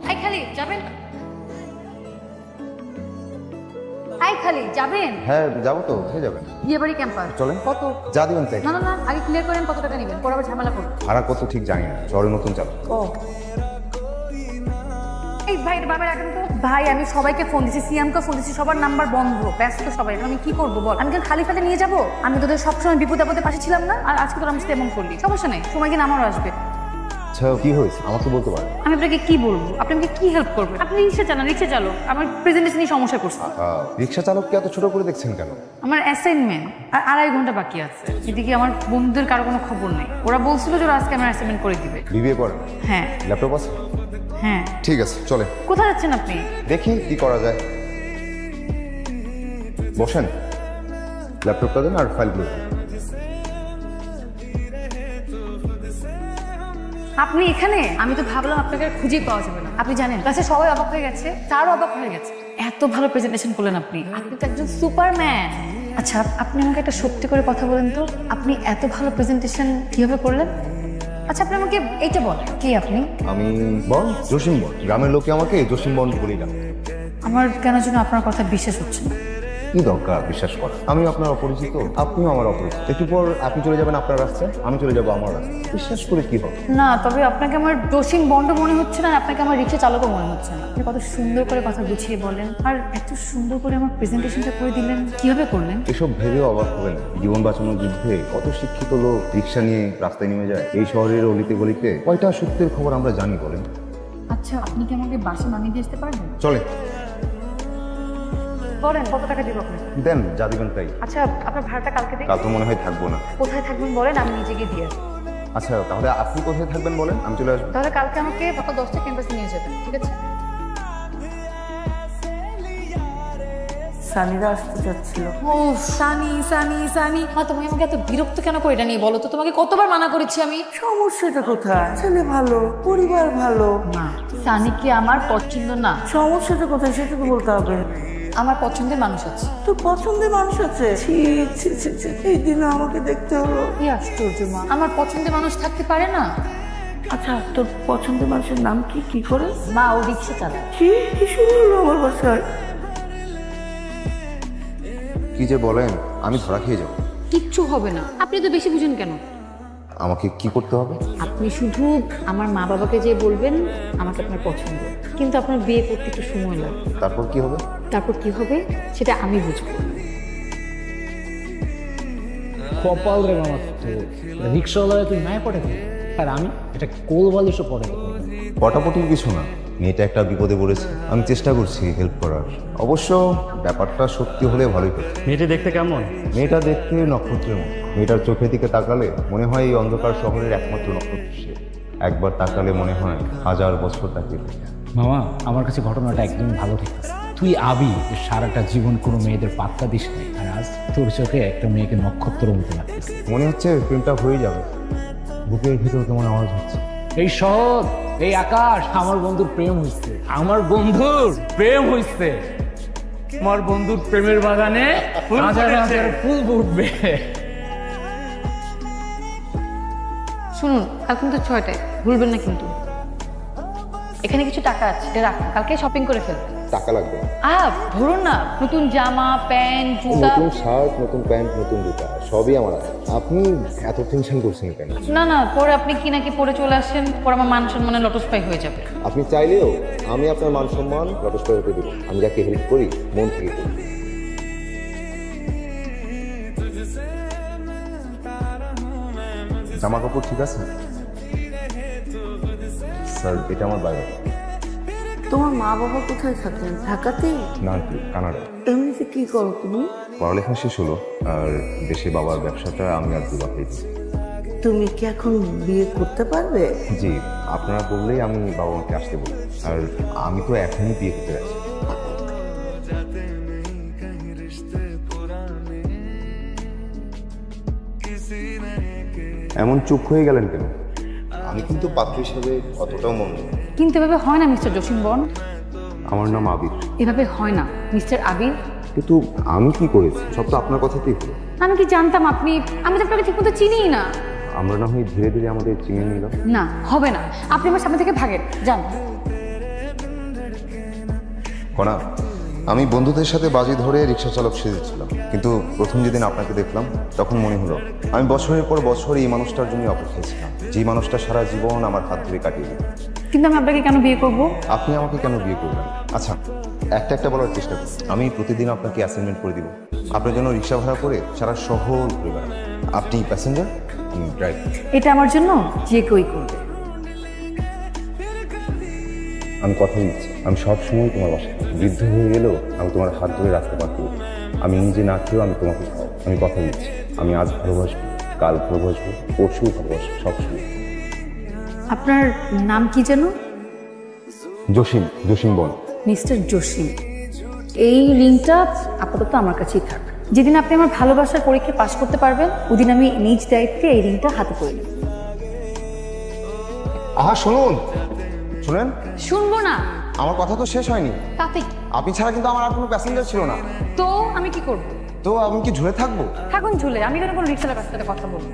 I খালি যাবেন? I খালি যাবেন? হ্যাঁ যাবো তো, কোথায় যাবেন? বিয়েবাড়ি ক্যাম্পাস। চলেন। কত? যা দিবেন তাই। না না না, আগে ক্লিয়ার করেন কত টাকা নেবেন, পরে আবার ঝামেলা করুন। ভাড়া কত ঠিক জানি না, শহরে নতুন চালু। ও এই ভাই বাবা রাখেন তো। ভাই আমি সবাইকে ফোন দিচ্ছি, সিএমকে ফোন দিচ্ছি, সবার নাম্বার বন্ধ, ব্যস্ত সবাই। আমি কি করবো বল? আমি খালি ফাতে নিয়ে যাবো? আমি তোদের সবসময় বিপদে আপদে পাশে ছিলাম না, আর আজকে তোর আমি তেমন করলি। সমস্যা নেই, সময় কিনা আমারও আসবে। আচ্ছা কি হয়েছে আমাকে বলতে পারেন? আমি আপনাকে কি বলবো? আপনি আমাকে কি হেল্প করবেন? আপনি রিক্সা চালান, রিক্সা চালো। আমার প্রেজেন্টেশনই সমস্যা করছে। রিক্সা চালককে এত ছোট করে দেখছেন কেন? আমার অ্যাসাইনমেন্ট আর 2.5 ঘন্টা বাকি আছে। এদিকে আমার বন্ধুদের কারো কোনো খবর নেই। ওরা বলছিল যে ওরা আজকে আমার অ্যাসাইনমেন্ট করে দিবে। বিবিএ করেন? হ্যাঁ। ল্যাপটপ আছে? হ্যাঁ। ঠিক আছে চলে। কোথায় যাচ্ছেন আপনি? দেখি কি করা যায়। বসেন, ল্যাপটপটা দেন আর ফাইলগুলো। আপনি এখানে? আমি তো ভাবলাম আপনাকে খুঁজে পাওয়া যাবে না। আপনি জানেন ক্লাসে সবাই অবাক হয়ে গেছে, তারও অবাক হয়ে গেছে। এত ভালো প্রেজেন্টেশন করলেন আপনি। আপনি তো একজন সুপারম্যান। আচ্ছা আপনি আমাকে একটা সত্যি করে কথা বলেন তো, আপনি এত ভালো প্রেজেন্টেশন কিভাবে করলেন? আচ্ছা আপনি আমাকে এইটা বলেন, কে আপনি? আমি বন, জসিম বন। গ্রামের লোকে আমাকে জসিম বন বলি না। আমার কেন যেন আপনার কথা বিশ্বাস হচ্ছে না। কি দরকার বিশ্বাস করা? আমি আপনার অপরিচিত, আপনিও আমার অপরিচিত। একটু পর আপনি চলে যাবেন আপনার রাস্তায়, আমি চলে যাবো আমার রাস্তায়। বিশ্বাস করে কি হবে? না তবে আপনাকে আমার জসিম বন্ড মনে হচ্ছে না, আপনাকে আমার রিক্সা চালকও মনে হচ্ছে না। আপনি কত সুন্দর করে কথা গুছিয়ে বলেন, আর এত সুন্দর করে আমার প্রেজেন্টেশনটা করে দিলেন। কিভাবে করলেন? এসব ভেবেও অবাক হবেন। জীবন বাঁচানোর যুদ্ধে কত শিক্ষিত লোক রিক্সা নিয়ে রাস্তায় নেমে যায়। এই শহরের অলিতে গলিতে কয়টা সত্যের খবর আমরা জানি বলেন? আচ্ছা আপনি কি আমাকে বাসে নামিয়ে দিয়ে আসতে পারবেন? চলে। বলেন কত টাকা দিব আপনাকে? দেন যা দিবেন তাই। আচ্ছা আপনার ভাড়াটা কালকে দিন। কাল তো মনে হয় থাকবো না। কোথায় থাকবেন বলেন, আমি নিজে গিয়ে দিয়ে আসবো। আচ্ছা তাহলে আপনি কোথায় থাকবেন বলেন, আমি চলে আসবো। তাহলে কালকে আমাকে সকাল 10টা ক্যাম্পাসে নিয়ে যাবেন, ঠিক আছে? সানিরা আসতে চাচ্ছিল। ও সানি সানি সানি, তুমি আমাকে এত বিরক্ত কেন করে এটা নিয়ে বলো তো? তোমাকে কতবার মানা করেছি আমি। সমস্যাটা কোথায়? ছেলে ভালো, পরিবার ভালো। না সানি কি আমার পছন্দ না। সমস্যাটা কোথায় সেটা তো বলতে হবে। আমার পছন্দের মানুষ আছে। তোর পছন্দের মানুষ আছে? ছি ছি ছি ছি, এই দিন আমাকে দেখতে হলো। কি আশ্চর্য মা, আমার পছন্দের মানুষ থাকতে পারে না? আচ্ছা তোর পছন্দের মানুষের নাম কি? কি করে? মা ও রিক্সা চালায়। কি কি শুরু হলো আমার বাসায়? কি যে বলেন, আমি ধরা খেয়ে যাবো। কিচ্ছু হবে না, আপনি তো বেশি বুঝেন কেন? আমাকে কি করতে হবে? আপনি শুধু আমার মা বাবাকে যে বলবেন আমাকে আপনার পছন্দ, কিন্তু আপনার বিয়ে করতে একটু সময় লাগবে। তারপর কি হবে? তারপর কি হবে সেটা আমি বুঝবো। কপাল রে মামা, রিক্সাওয়ালা তুই মায়ে পড়ে আর আমি এটা কোল বালিশও পড়ে। পটাপটির কিছু না, মেয়েটা একটা বিপদে পড়েছে, আমি চেষ্টা করছি হেল্প করার। অবশ্য ব্যাপারটা সত্যি হলে ভালোই হতো। মেয়েটি দেখতে কেমন? মেয়েটা দেখতে নক্ষত্রের মতো। মেয়েটার চোখের দিকে তাকালে মনে হয় এই অন্ধকার শহরের একমাত্র নক্ষত্র সে। একবার তাকালে মনে হয় 1000 বছর তাকিয়ে থাকে। মামা আমার কাছে ঘটনাটা একদম ভালো ঠেকতেছে। তুই আবি যে সারাটা জীবন কোনো মেয়েদের পাত্তা দিস নাই, আর আজ তোর চোখে একটা মেয়েকে নক্ষত্র মতো লাগতেছে। মনে হচ্ছে প্রেমটা হয়ে যাবে। বুকের ভিতর কেমন আওয়াজ হচ্ছে। এই শহর, এই আকাশ, আমার বন্ধুর প্রেম হইছে। আমার বন্ধুর প্রেম হইছে। আমার বন্ধুর প্রেমের বাগানে হাজার হাজার ফুল ফুটবে। শুনুন কাল কিন্তু 6টায়, ভুলবেন না কিন্তু। এখানে কিছু টাকা আছে, এটা রাখুন, কালকে শপিং করে ফেলবেন। টাকা লাগবে? ধরুন না, নতুন জামা প্যান্ট জুতা। নতুন শার্ট, নতুন প্যান্ট, নতুন জুতা সবই আমার আছে। আপনি এত টেনশন করছেন কেন? না না, পরে আপনি কি নাকি পরে চলে আসেন, পরে আমার মান সম্মানে লটস্পাই হয়ে যাবে। আপনি চাইলেও আমি আপনার মান সম্মান লটস্পাই হতে দিব। আমি যাকে হেল্প করি মন থেকে করি। জামা কাপড় ঠিক আছে স্যার? এটা আমার বাইরে। তোমার মা বাবা কোথায় থাকেন? ঢাকাতেই? না কি কানাডা। এমনিতে কি করো তুমি? পড়ালেখা শেষ হলো, আর দেশে বাবার ব্যবসাটা আমি আর দুবা পেয়েছি। তুমি কি এখন বিয়ে করতে পারবে? জি, আপনারা বললেই আমি বাবা মাকে আসতে বলি। আর আমি তো এখনই বিয়ে করতে যাচ্ছি। এমন চুপ হয়ে গেলেন কেন? আমি কিন্তু পাত্র হিসেবে অতটাও মন নেই। কিন্তু এভাবে হয় না মিস্টার জসিম বন। আমার নাম আবির। এভাবে হয় না মিস্টার আবির। কিন্তু আমি কি করেছি? সব তো আপনার কথাতেই হলো। আমি কি জানতাম আমি তো আপনাকে ঠিক মতো চিনিই না। আমরা না হয় ধীরে ধীরে আমাদের চিনে নিলাম। না হবে না, আপনি আমার সামনে থেকে ভাগেন, যান। কণা, আমি বন্ধুদের সাথে বাজি ধরে রিক্সা চালক সেজেছিলাম, কিন্তু প্রথম যেদিন আপনাকে দেখলাম তখন মনে হলো আমি বছরের পর বছর এই মানুষটার জন্য অপেক্ষায় ছিলাম, যে মানুষটা সারা জীবন আমার হাত ধরে কাটিয়ে দিল। কিন্তু আমি আপনাকে কেন বিয়ে করব? আপনি আমাকে কেন বিয়ে করবেন? আচ্ছা, একটা বলার চেষ্টা করুন। আমি প্রতিদিন আপনাকে অ্যাসাইনমেন্ট করে দিব, আপনার জন্য রিক্সা ভাড়া করে সারা শহর ঘুরে বেড়াবো। আপনি প্যাসেঞ্জার, আমি ড্রাইভার। এটা আমার জন্য যে কেউই করবে। আমি কথা দিচ্ছি, আমি সবসময় তোমার বাসায় থাকবো। বৃদ্ধ হয়ে গেলেও আমি তোমার হাত ধরে রাস্তা পার করবো। আমি নিজে না খেয়েও আমি তোমাকে খাওয়াবো। আমি কথা দিচ্ছি, আমি আজ ভালোবাসবো, কাল ভালোবাসবো, পরশু ভালোবাসবো, সবসময়। আপনার নাম কি যেন? জসিম বন। মিস্টার জসিম, এই রিংটা আপাতত আমার কাছেই থাক। যেদিন আপনি আমার ভালোবাসার পরীক্ষা পাশ করতে পারবেন, ওদিন আমি নিজ দায়িত্বে এই রিংটা হাতে পরে নেব। আহা শুনুন, শুনেন। শুনবো না। আমার কথা তো শেষ হয়নি। তাতে কি? আপনি ছাড়া কিন্তু আমার আর কোনো প্যাসেঞ্জার ছিল না। তো আমি কি করব? তো আমি কি ঝুলে থাকবো? থাকুন ঝুলে, আমি কেন কোনো রিক্সাওয়ালার কাছ থেকে কথা বলবো?